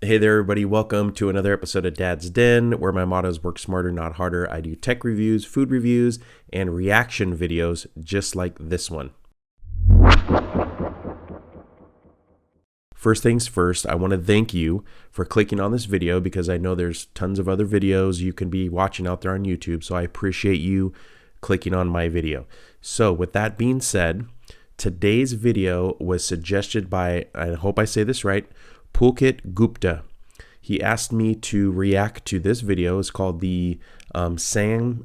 Hey there, everybody. Welcome to another episode of Dad's Den, where my motto is work smarter, not harder. I do tech reviews, food reviews, and reaction videos just like this one. First things first, I want to thank you for clicking on this video because I know there's tons of other videos you can be watching out there on YouTube, so I appreciate you clicking on my video. So with that being said, today's video was suggested by, I hope I say this right, Pulkit Gupta. He asked me to react to this video. It's called the Samsung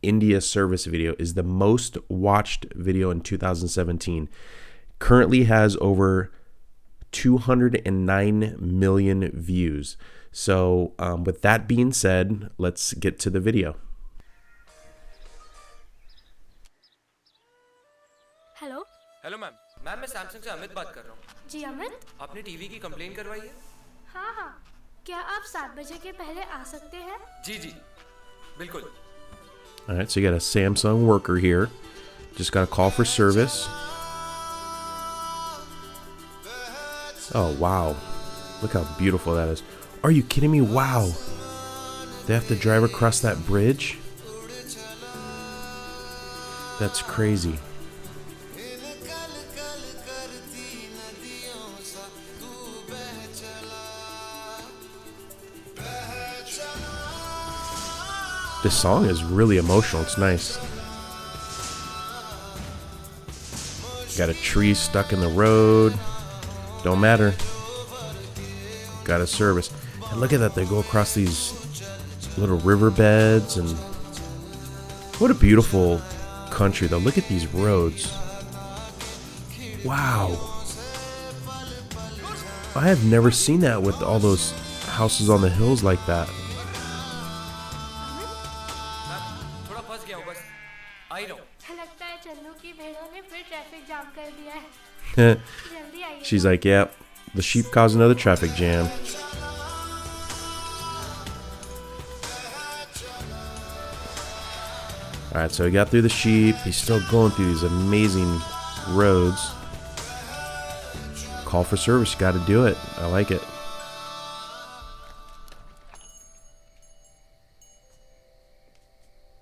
India service video. Is the most watched video in 2017. Currently has over 209 million views. So with that being said, let's get to the video. Hello hello ma'am मैं Samsung से अमित बात कर रहा हूँ। जी अमित। आपने TV की complain करवाई है? हाँ हाँ, क्या आप 7 बजे के पहले आ सकते हैं? जी जी बिल्कुल। All right, so you got a Samsung worker here. Just got a call for service. Oh, wow. Look how beautiful that is. Are you kidding me? Wow. They have to drive across that bridge? That's crazy. This song is really emotional. It's nice. Got a tree stuck in the road. Don't matter. Got a service. And look at that. They go across these little riverbeds. And what a beautiful country, though. Look at these roads. Wow. I have never seen that with all those houses on the hills like that. थोड़ा फंस गया हूँ बस आ ही रहा हूँ। लगता है चन्नू की भेड़ों ने फिर ट्रैफिक जाम कर दिया है। जल्दी आइए। She's like, yeah, the sheep caused another traffic jam. Alright, so he got through the sheep. He's still going through these amazing roads. Call for service, you gotta do it. I like it.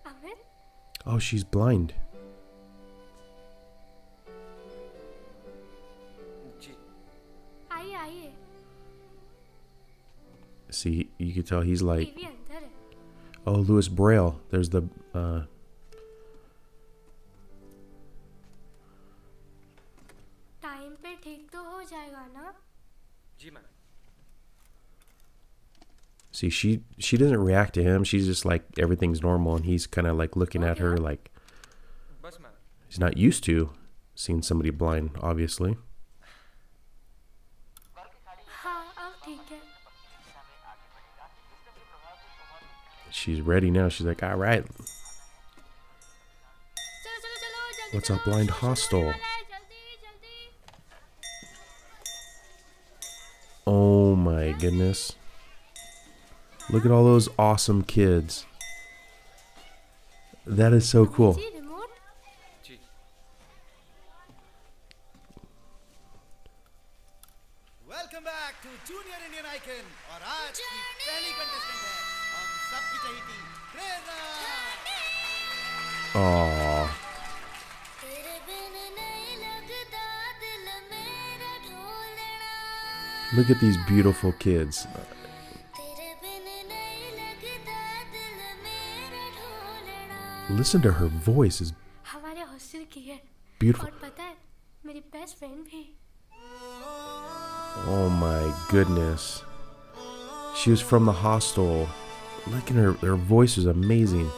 Amit, Oh, she's blind. जी आइए आइए। See, you can tell he's like, TV अंदर है। oh, Louis Braille. There's the, time पे ठीक तो हो जाएगा ना? जी ma'am. see, she doesn't react to him. She's just like, everything's normal. And he's kind of like looking at her like बस ma'am. he's not used to seeing somebody blind, obviously. हाँ अब ठीक है। She's ready now. She's like, all right, चलो चलो चलो जल्दी what's चलो, up, blind शो शुरू hostel? होने वाला है, जल्दी जल्दी। Oh my goodness. Look at all those awesome kids. That is so cool. जी रिमोट। जी welcome back to junior Indian icon और आज की पहली कंटेस्टेंट है हम सबकी चहेती प्रेरणा। Aww. तेरे बिन नहीं लगता दिल मेरा ढोलना। Look at these beautiful kids. तेरे बिन नहीं लगता दिल मेरा ढोलना। Listen to her voice is हमारे हॉस्टल की है। beautiful. और पता है मेरी बेस्ट फ्रेंड भी। Oh my goodness. She was from the hostel. Look at her voice is amazing.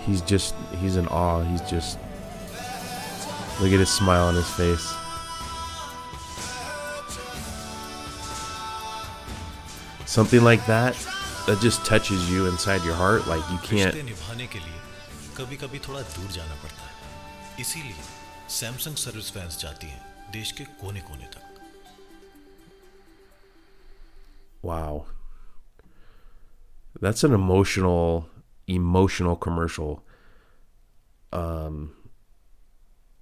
He's in awe. He's just, look at his smile on his face. Something like that just touches you inside your heart. Like you can't. रिश्ते निभाने के लिए कभी-कभी थोड़ा दूर जाना पड़ता है। इसीलिए सैमसंग सर्विस वैन्स जाती हैं देश के कोने-कोने तक। Wow. That's an emotional commercial.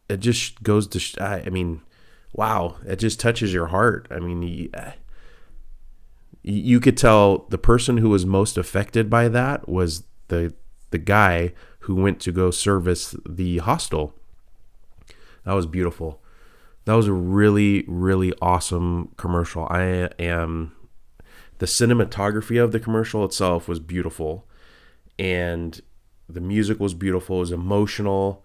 It just goes to, I mean, wow, it just touches your heart. I mean, you could tell the person who was most affected by that was the guy who went to go service the hostel. That was beautiful. That was a really, really awesome commercial. The cinematography of the commercial itself was beautiful, and the music was beautiful. It was emotional,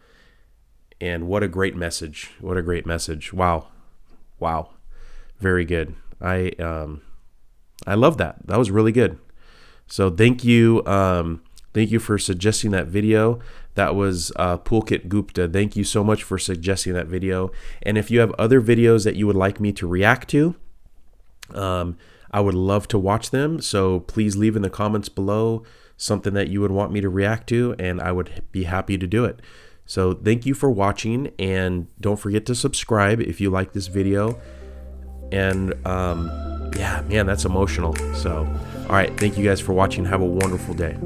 and what a great message. What a great message. Wow. Very good. I love that. That was really good. So thank you. Thank you for suggesting that video. That was Pulkit Gupta. Thank you so much for suggesting that video. And if you have other videos that you would like me to react to, I would love to watch them. So please leave in the comments below something that you would want me to react to, and I would be happy to do it. So thank you for watching, and don't forget to subscribe if you like this video. And yeah, man, that's emotional. So, all right, thank you guys for watching. Have a wonderful day.